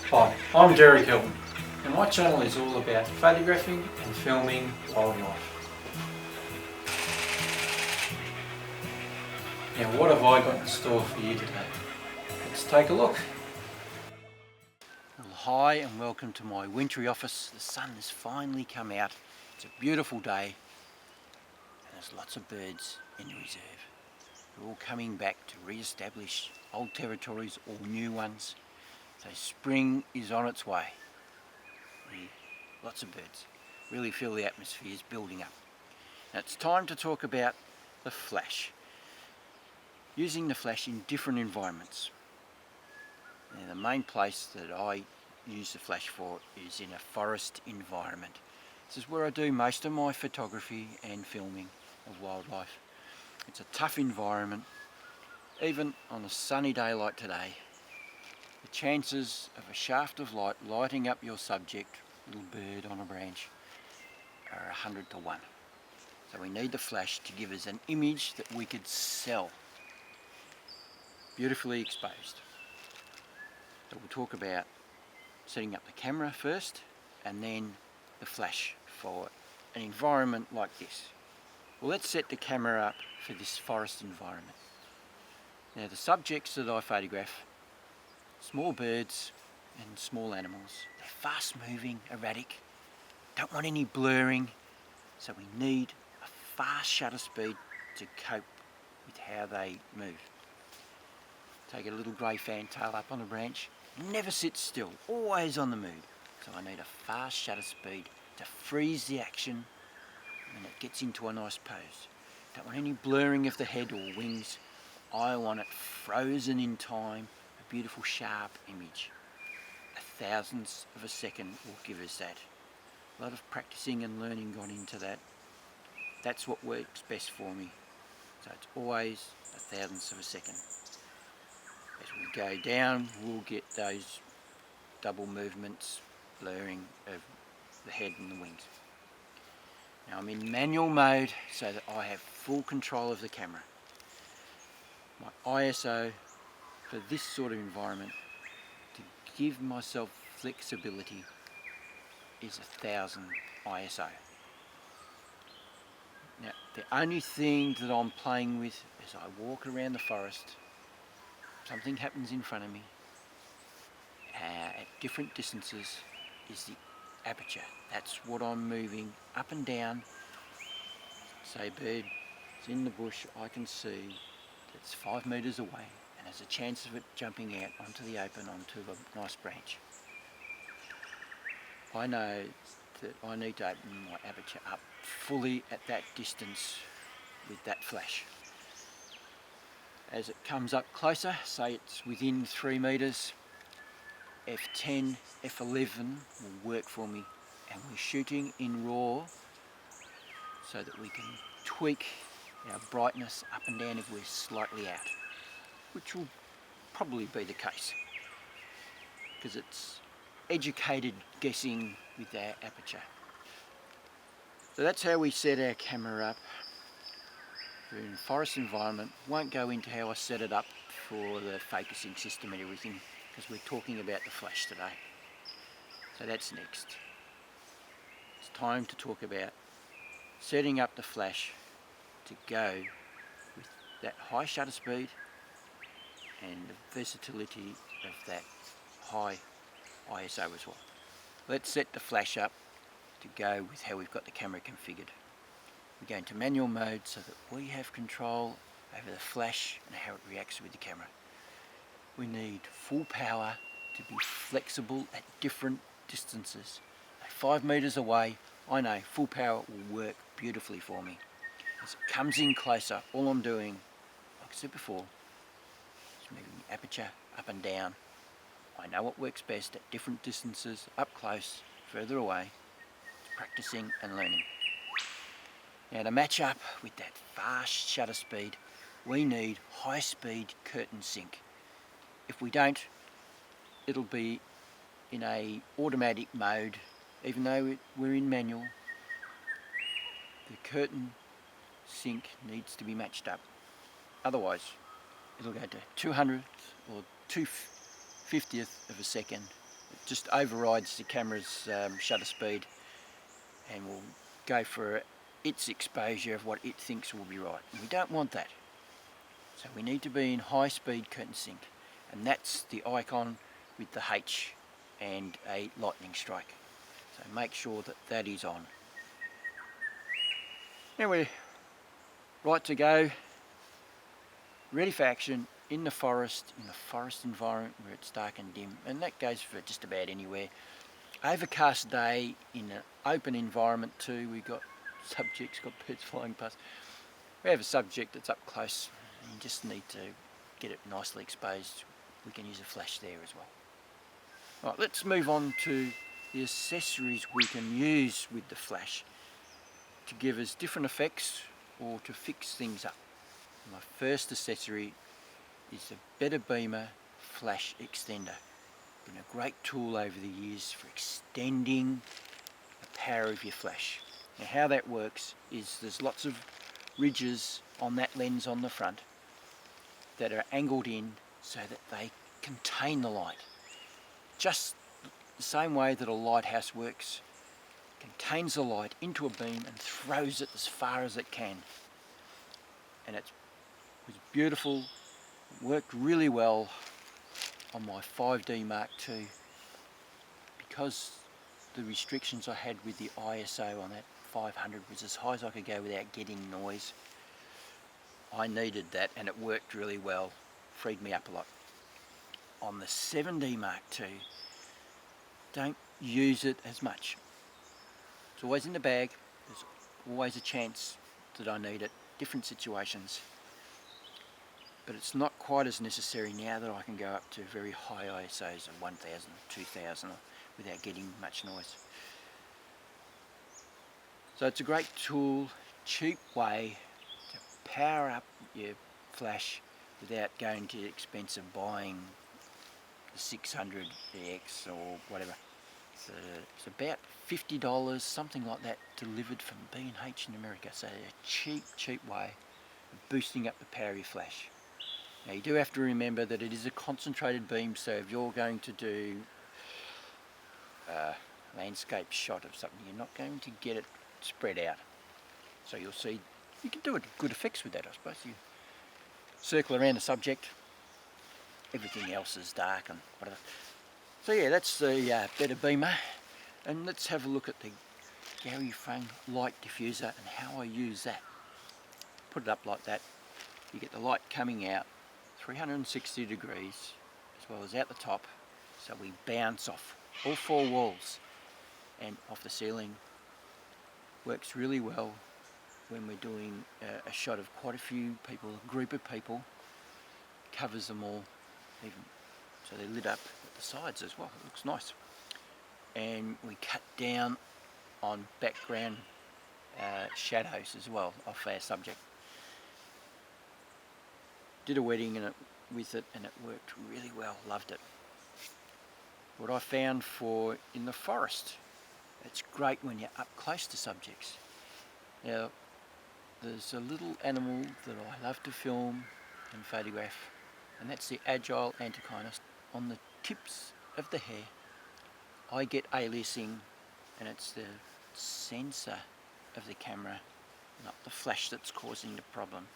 Hi, I'm Jerry Kelvin, and my channel is all about photographing and filming wildlife. Now, what have I got in store for you today? Let's take a look. Well, hi and welcome to my wintry office. The sun has finally come out. It's a beautiful day and there's lots of birds in the reserve. They're all coming back to re-establish old territories or new ones. So spring is on its way. Lots of birds. Really feel the atmosphere is building up. Now it's time to talk about the flash. Using the flash in different environments. Now, the main place that I use the flash for is in a forest environment. This is where I do most of my photography and filming of wildlife. It's a tough environment. Even on a sunny day like today, the chances of a shaft of light lighting up your subject, little bird on a branch, are 100 to 1. So we need the flash to give us an image that we could sell. Beautifully exposed. So we'll talk about setting up the camera first and then the flash for an environment like this. Well, let's set the camera up for this forest environment. Now the subjects that I photograph, small birds and small animals. They're fast moving, erratic, don't want any blurring, so we need a fast shutter speed to cope with how they move. Take a little grey fantail up on a branch, never sits still, always on the move. So I need a fast shutter speed to freeze the action when it gets into a nice pose. Don't want any blurring of the head or wings. I want it frozen in time, a beautiful sharp image. A thousandth of a second will give us that. A lot of practicing and learning gone into that. That's what works best for me. So it's always a thousandth of a second. As we go down, we'll get those double movements, blurring of the head and the wings. Now I'm in manual mode so that I have full control of the camera. My ISO for this sort of environment, to give myself flexibility, is 1000 ISO. Now the only thing that I'm playing with as I walk around the forest, something happens in front of me at different distances, is the aperture. That's what I'm moving up and down. Say bird is in the bush, I can see it's 5 metres away and there's a chance of it jumping out onto the open, onto a nice branch. I know that I need to open my aperture up fully at that distance with that flash. As it comes up closer, say it's within 3 metres, F10, F11 will work for me, and we're shooting in RAW so that we can tweak our brightness up and down if we're slightly out, which will probably be the case because it's educated guessing with our aperture. So that's how we set our camera up. We're in a forest environment. Won't go into how I set it up for the focusing system and everything because we're talking about the flash today. So that's next. It's time to talk about setting up the flash to go with that high shutter speed and the versatility of that high ISO as well. Let's set the flash up to go with how we've got the camera configured. We go into manual mode so that we have control over the flash and how it reacts with the camera. We need full power to be flexible at different distances. 5 metres away, I know full power will work beautifully for me. As it comes in closer, all I'm doing, like I said before, is moving the aperture up and down. I know what works best at different distances, up close, further away. It's practicing and learning. Now to match up with that fast shutter speed, we need high speed curtain sync. If we don't, it'll be in a automatic mode, even though we're in manual. The curtain sync needs to be matched up. Otherwise, it'll go to 200th or 2 50th of a second. It just overrides the camera's shutter speed and will go for its exposure of what it thinks will be right. And we don't want that. So we need to be in high speed curtain sync, and that's the icon with the H and a lightning strike. So make sure that that is on. Now we're right to go, ready for action in the forest environment where it's dark and dim, and that goes for just about anywhere. Overcast day in an open environment too. We've got subjects, got birds flying past. We have a subject that's up close, and you just need to get it nicely exposed. We can use a flash there as well. Right, let's move on to the accessories we can use with the flash to give us different effects or to fix things up. My first accessory is the Better Beamer Flash Extender. Been a great tool over the years for extending the power of your flash. Now how that works is there's lots of ridges on that lens on the front that are angled in so that they contain the light. Just the same way that a lighthouse works, contains the light into a beam and throws it as far as it can. And it was beautiful, it worked really well on my 5D Mark II because the restrictions I had with the ISO on that 500 was as high as I could go without getting noise. I needed that, and it worked really well, freed me up a lot. On the 7D Mark II, don't use it as much. It's always in the bag, there's always a chance that I need it, different situations. But it's not quite as necessary now that I can go up to very high ISOs of 1000, 2000 without getting much noise. So it's a great tool, cheap way to power up your flash without going to the expense of buying the 600EX or whatever. It's about $50, something like that, delivered from B&H in America. So a cheap way of boosting up the power of your flash. Now you do have to remember that it is a concentrated beam, so if you're going to do a landscape shot of something, you're not going to get it spread out. So you'll see, you can do good effects with that, I suppose. You circle around the subject, everything else is dark and whatever. So yeah, that's the Better Beamer, and let's have a look at the Gary Fong light diffuser and how I use that. Put it up like that, you get the light coming out 360 degrees as well as out the top, so we bounce off all four walls and off the ceiling. Works really well when we're doing a shot of quite a few people, a group of people, covers them all, even so they're lit up at the sides as well. It looks nice. And we cut down on background shadows as well off our subject. Did a wedding with it and it worked really well, loved it. What I found for in the forest, it's great when you're up close to subjects. Now there's a little animal that I love to film and photograph, and that's the agile antechinus. On the tips of the hair I get aliasing, and it's the sensor of the camera, not the flash, that's causing the problem.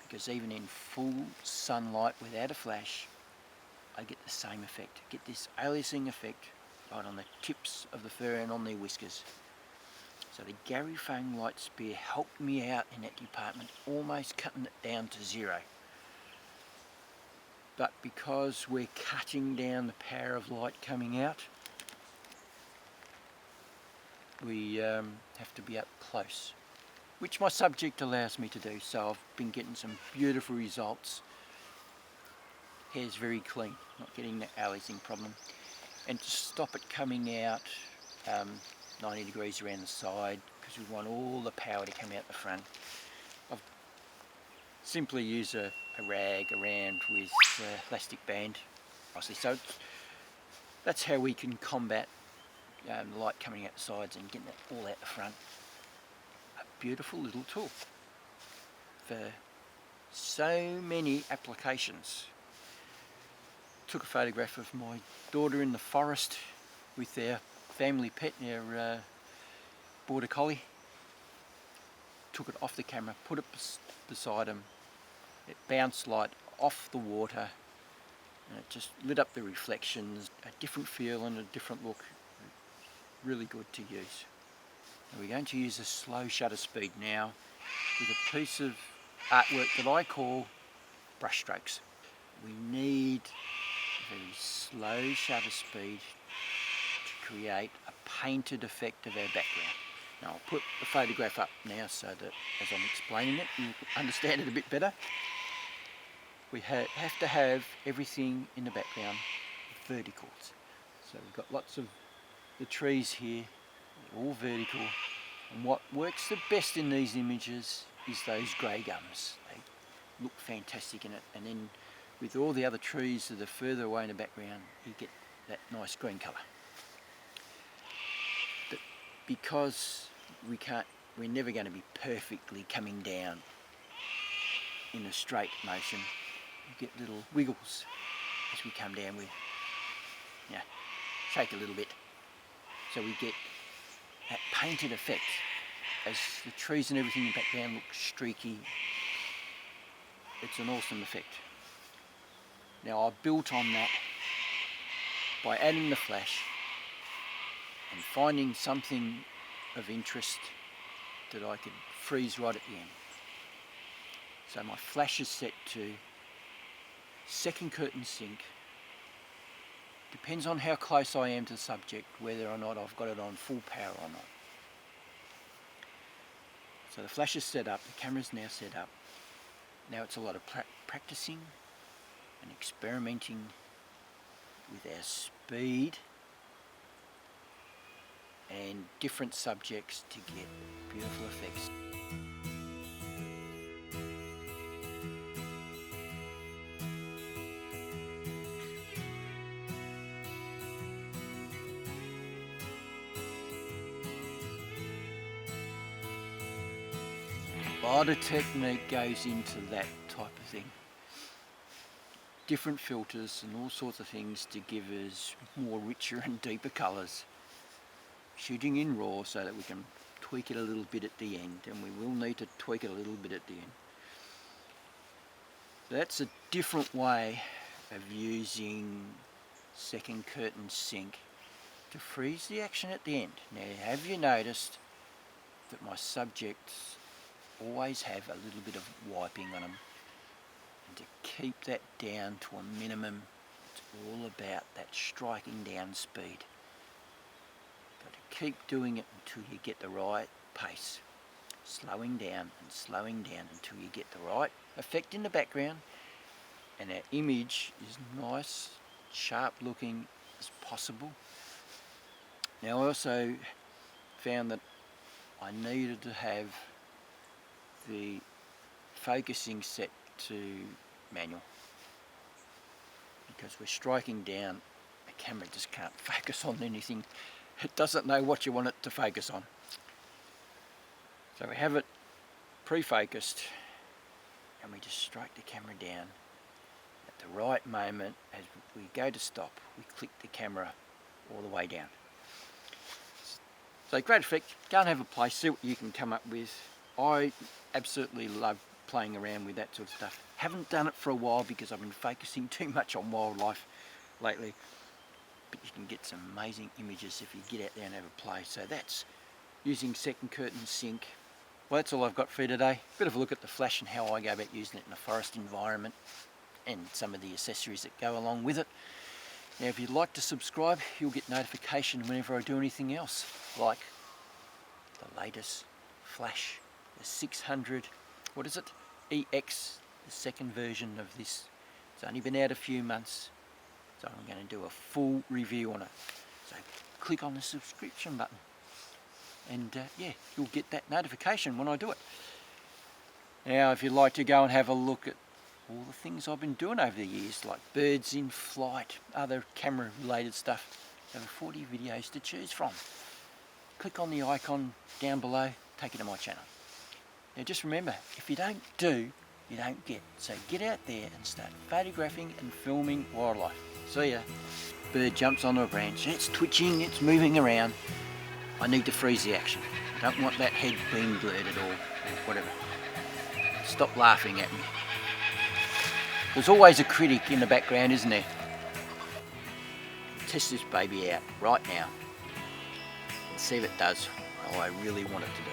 Because even in full sunlight without a flash, I get the same effect. I get this aliasing effect right on the tips of the fur and on their whiskers. So the Gary Fong lightsphere helped me out in that department, almost cutting it down to zero. But because we're cutting down the power of light coming out, we have to be up close, which my subject allows me to do. So I've been getting some beautiful results. Hair's very clean, not getting that aliasing problem. And to stop it coming out 90 degrees around the side, because we want all the power to come out the front, I've simply used a rag around with elastic band, obviously. So that's how we can combat the light coming out the sides and getting it all out the front. A beautiful little tool for so many applications. took a photograph of my daughter in the forest with their family pet, their border collie. Took it off the camera, put it beside him. It bounced light off the water and it just lit up the reflections, a different feel and a different look. Really good to use. And we're going to use a slow shutter speed now with a piece of artwork that I call brush strokes. We need a very slow shutter speed to create a painted effect of our background. Now I'll put the photograph up now so that as I'm explaining it you understand it a bit better. We have to have everything in the background verticals. So we've got lots of the trees here, all vertical, and what works the best in these images is those grey gums. They look fantastic in it, and then with all the other trees that are further away in the background you get that nice green colour. But because we're never going to be perfectly coming down in a straight motion, you get little wiggles as we come down. We shake a little bit, so we get that painted effect as the trees and everything in the background look streaky. It's an awesome effect. Now I built on that by adding the flash and finding something of interest that I could freeze right at the end. So my flash is set to second curtain sync. Depends on how close I am to the subject whether or not I've got it on full power or not. So the flash is set up, the camera's now set up. Now it's a lot of practicing and experimenting with our speed and different subjects to get beautiful effects. A lot of technique goes into that type of thing. Different filters and all sorts of things to give us more richer and deeper colours. Shooting in RAW so that we can tweak it a little bit at the end, and we will need to tweak it a little bit at the end. So that's a different way of using second curtain sync to freeze the action at the end. Now have you noticed that my subjects always have a little bit of wiping on them, and to keep that down to a minimum, it's all about that striking down speed. Got to keep doing it until you get the right pace, slowing down and slowing down until you get the right effect in the background and our image is nice, sharp looking as possible. Now I also found that I needed to have the focusing set to manual, because we're striking down, the camera just can't focus on anything. It doesn't know what you want it to focus on. So we have it pre-focused and we just strike the camera down at the right moment. As we go to stop, we click the camera all the way down. So great effect. Go and have a play, see what you can come up with. I absolutely love playing around with that sort of stuff. Haven't done it for a while because I've been focusing too much on wildlife lately, but you can get some amazing images if you get out there and have a play. So that's using second curtain sync. Well, that's all I've got for you today. Bit of a look at the flash and how I go about using it in a forest environment and some of the accessories that go along with it. Now if you'd like to subscribe, you'll get notification whenever I do anything else, like the latest flash, the 600, what is it? EX, the second version of this. It's only been out a few months, so I'm going to do a full review on it. So click on the subscription button and yeah, you'll get that notification when I do it. Now if you'd like to go and have a look at all the things I've been doing over the years, like birds in flight, other camera related stuff, over 40 videos to choose from. Click on the icon down below, take you to my channel. Now just remember, if you don't do you don't get. So get out there and start photographing and filming wildlife. See ya. Bird jumps onto a branch, it's twitching, it's moving around. I need to freeze the action. I don't want that head being blurred or whatever. Stop laughing at me. There's always a critic in the background, isn't there? Test this baby out right now and see if it does what I really want it to do.